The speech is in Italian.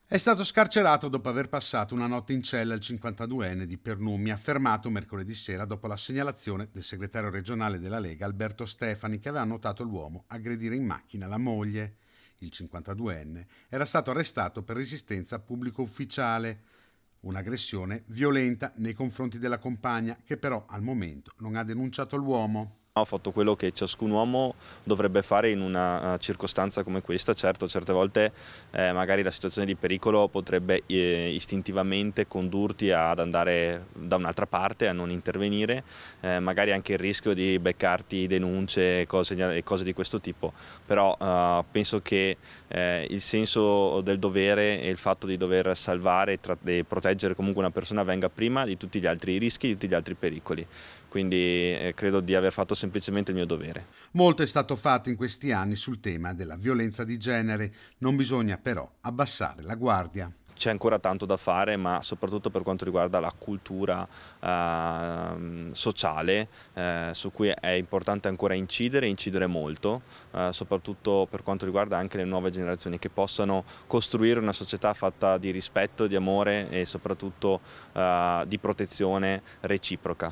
È stato scarcerato dopo aver passato una notte in cella il 52enne di Pernummi, fermato mercoledì sera dopo la segnalazione del segretario regionale della Lega Alberto Stefani, che aveva notato l'uomo aggredire in macchina la moglie. Il 52enne era stato arrestato per resistenza a pubblico ufficiale, un'aggressione violenta nei confronti della compagna, che però al momento non ha denunciato l'uomo. Ho fatto quello che ciascun uomo dovrebbe fare in una circostanza come questa. Certo, certe volte magari la situazione di pericolo potrebbe istintivamente condurti ad andare da un'altra parte, a non intervenire, magari anche il rischio di beccarti denunce e cose di questo tipo, però penso che il senso del dovere e il fatto di dover salvare e proteggere comunque una persona venga prima di tutti gli altri rischi, di tutti gli altri pericoli. Quindi credo di aver fatto semplicemente il mio dovere. Molto è stato fatto in questi anni sul tema della violenza di genere, non bisogna però abbassare la guardia. C'è ancora tanto da fare, ma soprattutto per quanto riguarda la cultura sociale, su cui è importante ancora incidere molto, soprattutto per quanto riguarda anche le nuove generazioni, che possano costruire una società fatta di rispetto, di amore e soprattutto di protezione reciproca.